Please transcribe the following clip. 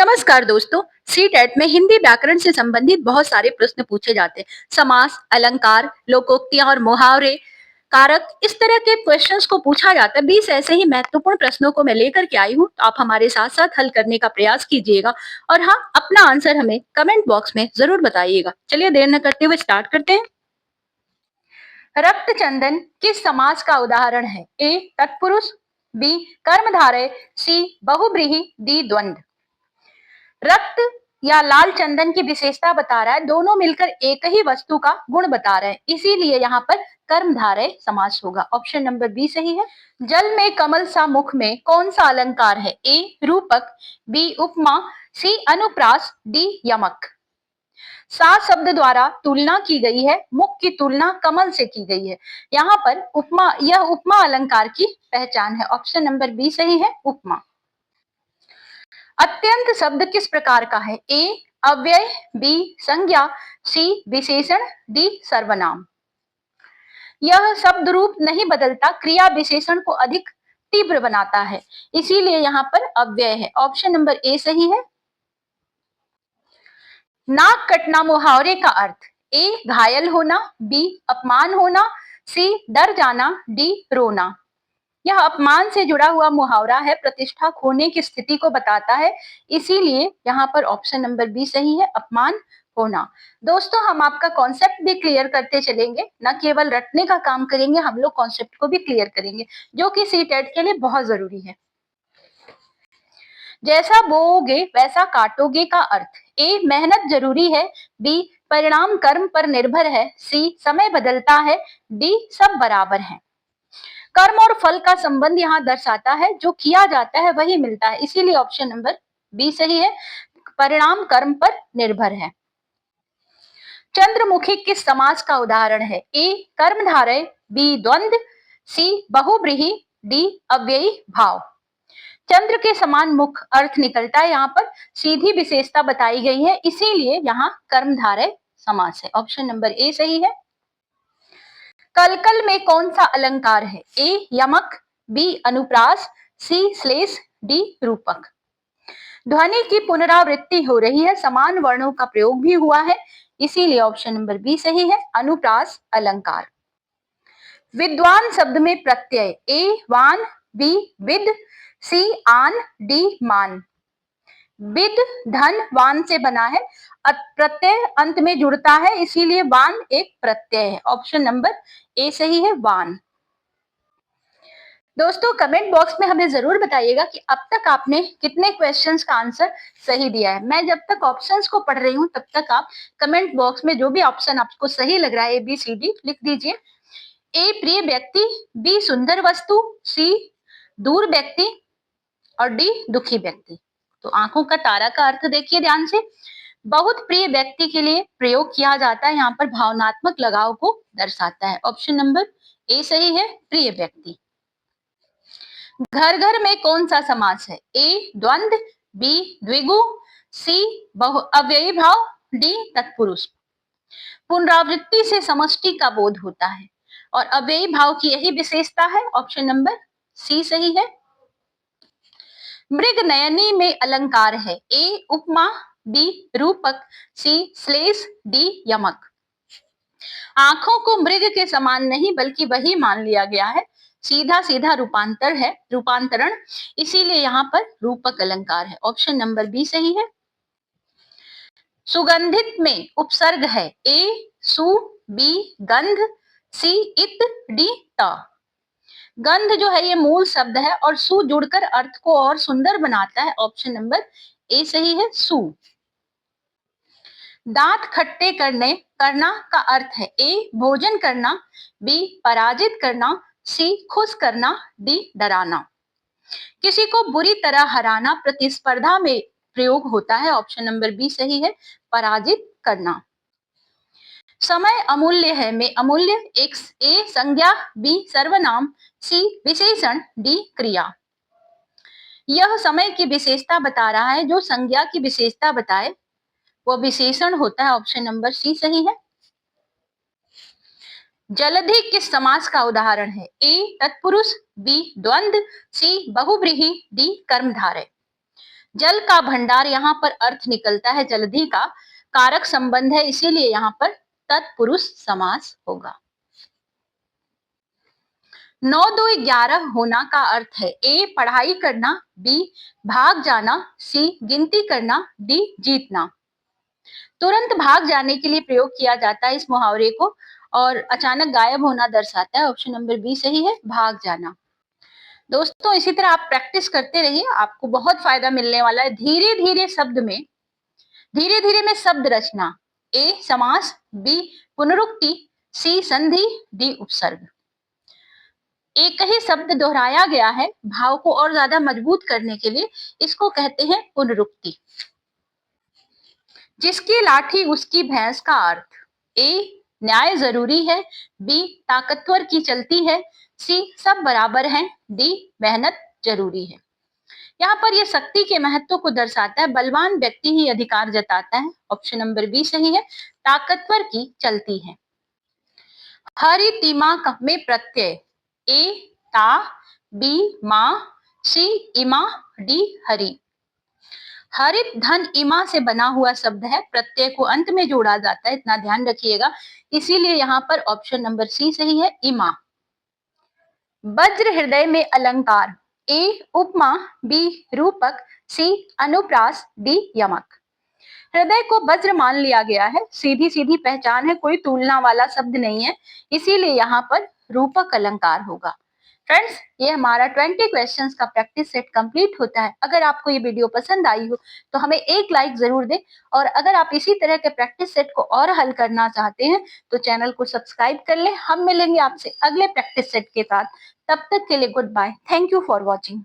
नमस्कार दोस्तों। सीटेट में हिंदी व्याकरण से संबंधित बहुत सारे प्रश्न पूछे जाते हैं। समास, अलंकार, लोकोक्तियां और मुहावरे, कारक, इस तरह के क्वेश्चंस को पूछा जाता है। 20 ऐसे ही महत्वपूर्ण प्रश्नों को मैं लेकर के आई हूँ, तो आप हमारे साथ साथ हल करने का प्रयास कीजिएगा और हाँ, अपना आंसर हमें कमेंट बॉक्स में जरूर बताइएगा। चलिए देर न करते हुए स्टार्ट करते हैं। रक्त चंदन किस समास का उदाहरण है? ए तत्पुरुष, बी कर्मधारय, सी बहुब्रीहि, डी द्वंद्व। रक्त या लाल चंदन की विशेषता बता रहा है, दोनों मिलकर एक ही वस्तु का गुण बता रहे हैं, इसीलिए यहाँ पर कर्मधारय समास होगा। ऑप्शन नंबर बी सही है। जल में कमल सा मुख में कौन सा अलंकार है? ए रूपक, बी उपमा, सी अनुप्रास, डी यमक। सा शब्द द्वारा तुलना की गई है, मुख की तुलना कमल से की गई है। यहाँ पर उपमा, यह उपमा अलंकार की पहचान है। ऑप्शन नंबर बी सही है, उपमा। अत्यंत शब्द किस प्रकार का है? ए अव्यय, बी संज्ञा, सी विशेषण, डी सर्वनाम। यह शब्द रूप नहीं बदलता, क्रिया विशेषण को अधिक तीव्र बनाता है, इसीलिए यहाँ पर अव्यय है। ऑप्शन नंबर ए सही है। नाक कटना मुहावरे का अर्थ? ए घायल होना, बी अपमान होना, सी डर जाना, डी रोना। यह अपमान से जुड़ा हुआ मुहावरा है, प्रतिष्ठा खोने की स्थिति को बताता है, इसीलिए यहाँ पर ऑप्शन नंबर बी सही है, अपमान होना। दोस्तों, हम आपका कॉन्सेप्ट भी क्लियर करते चलेंगे, न केवल रटने का काम करेंगे, हम लोग कॉन्सेप्ट को भी क्लियर करेंगे, जो कि सीटेट के लिए बहुत जरूरी है। जैसा बोओगे वैसा काटोगे का अर्थ? ए मेहनत जरूरी है, बी परिणाम कर्म पर निर्भर है, सी समय बदलता है, डी सब बराबर है। कर्म और फल का संबंध यहाँ दर्शाता है, जो किया जाता है वही मिलता है, इसीलिए ऑप्शन नंबर बी सही है, परिणाम कर्म पर निर्भर है। चंद्रमुखी किस समास का उदाहरण है? ए कर्मधारय, बी द्वंद्व, सी बहुब्रीहि, डी अव्ययी भाव। चंद्र के समान मुख अर्थ निकलता है, यहाँ पर सीधी विशेषता बताई गई है, इसीलिए यहाँ कर्मधारय समास है। ऑप्शन नंबर ए सही है। कलकल में कौन सा अलंकार है? ए यमक, बी अनुप्रास, सी श्लेष, डी रूपक। ध्वनि की पुनरावृत्ति हो रही है, समान वर्णों का प्रयोग भी हुआ है, इसीलिए ऑप्शन नंबर बी सही है, अनुप्रास अलंकार। विद्वान शब्द में प्रत्यय? ए वान, बी विद, सी आन, डी मान। विद धन वान से बना है, प्रत्यय अंत में जुड़ता है, इसीलिए वान एक प्रत्यय है। ऑप्शन नंबर ए सही है, वान। दोस्तों, कमेंट बॉक्स में हमें जरूर बताइएगा कि अब तक आपने कितने क्वेश्चंस का आंसर सही दिया है। मैं जब तक ऑप्शंस को पढ़ रही हूँ तब तक आप कमेंट बॉक्स में जो भी ऑप्शन आपको सही लग रहा है, ए बी सी डी, लिख दीजिए। ए प्रिय व्यक्ति, बी सुंदर वस्तु, सी दूर व्यक्ति और डी दुखी व्यक्ति। तो आंखों का तारा का अर्थ देखिए ध्यान से, बहुत प्रिय व्यक्ति के लिए प्रयोग किया जाता है, यहाँ पर भावनात्मक लगाव को दर्शाता है। ऑप्शन नंबर ए सही है, प्रिय व्यक्ति। घर घर में कौन सा समास है? ए द्वंद्व, बी द्विगु, सी बहु अव्ययी भाव, डी तत्पुरुष। पुनरावृत्ति से समष्टि का बोध होता है और अव्ययी भाव की यही विशेषता है। ऑप्शन नंबर सी सही है। मृग नयनी में अलंकार है? ए उपमा, बी रूपक, सी श्लेष, डी यमक। आंखों को मृग के समान नहीं बल्कि वही मान लिया गया है, सीधा सीधा रूपांतर है, रूपांतरण, इसीलिए यहाँ पर रूपक अलंकार है। ऑप्शन नंबर बी सही है। सुगंधित में उपसर्ग है? ए सु, बी गंध, सी इत, डी त। गंध जो है ये मूल शब्द है और सु जुड़कर अर्थ को और सुंदर बनाता है। ऑप्शन नंबर ए सही है, सु। दांत खट्टे करना का अर्थ है? ए भोजन करना, बी पराजित करना, सी खुश करना, डी डराना। किसी को बुरी तरह हराना प्रतिस्पर्धा में प्रयोग होता है। ऑप्शन नंबर बी सही है, पराजित करना। समय अमूल्य है में अमूल्य एक ए संज्ञा, बी सर्वनाम, सी विशेषण, डी क्रिया। यह समय की विशेषता बता रहा है, जो संज्ञा की विशेषता बताए वो विशेषण होता है। ऑप्शन नंबर सी सही है। जलधि किस समास का उदाहरण है? ए तत्पुरुष, बी द्वंद्व, सी बहुव्रीहि, डी कर्मधारय। जल का भंडार यहाँ पर अर्थ निकलता है जलधि का, कारक संबंध है इसीलिए यहाँ पर तत्पुरुष समास होगा। 9 2 11 होना का अर्थ है ए पढ़ाई करना, बी भाग जाना, सी गिनती करना, डी जीतना। तुरंत भाग जाने के लिए प्रयोग किया जाता है इस मुहावरे को, और अचानक गायब होना दर्शाता है। ऑप्शन नंबर बी सही है, भाग जाना। दोस्तों इसी तरह आप प्रैक्टिस करते रहिए, आपको बहुत फायदा मिलने वाला है। धीरे धीरे शब्द में, धीरे धीरे में शब्द रचना, ए समास, बी पुनरुक्ति, सी संधि, डी उपसर्ग। एक ही शब्द दोहराया गया है भाव को और ज्यादा मजबूत करने के लिए, इसको कहते हैं पुनरुक्ति। जिसकी लाठी उसकी भैंस का अर्थ, ए न्याय जरूरी है, बी ताकतवर की चलती है, सी सब बराबर हैं, डी मेहनत जरूरी है। यहाँ पर यह शक्ति के महत्व को दर्शाता है, बलवान व्यक्ति ही अधिकार जताता है। ऑप्शन नंबर बी सही है, ताकतवर की चलती है। हरितिमा में प्रत्यय, ए ता, बी मा, सी इमा, डी हरि। हरित धन इमा से बना हुआ शब्द है, प्रत्यय को अंत में जोड़ा जाता है, इतना ध्यान रखिएगा, इसीलिए यहाँ पर ऑप्शन नंबर सी सही है, इमा। वज्र हृदय में अलंकार, ए उपमा, बी रूपक, सी अनुप्रास, डी यमक। हृदय को वज्र मान लिया गया है, सीधी सीधी पहचान है, कोई तुलना वाला शब्द नहीं है, इसीलिए यहाँ पर रूपक अलंकार होगा। फ्रेंड्स ये हमारा 20 क्वेश्चंस का प्रैक्टिस सेट कंप्लीट होता है। अगर आपको ये वीडियो पसंद आई हो तो हमें एक लाइक जरूर दें, और अगर आप इसी तरह के प्रैक्टिस सेट को और हल करना चाहते हैं तो चैनल को सब्सक्राइब कर लें। हम मिलेंगे आपसे अगले प्रैक्टिस सेट के साथ, तब तक के लिए goodbye, thank you for watching.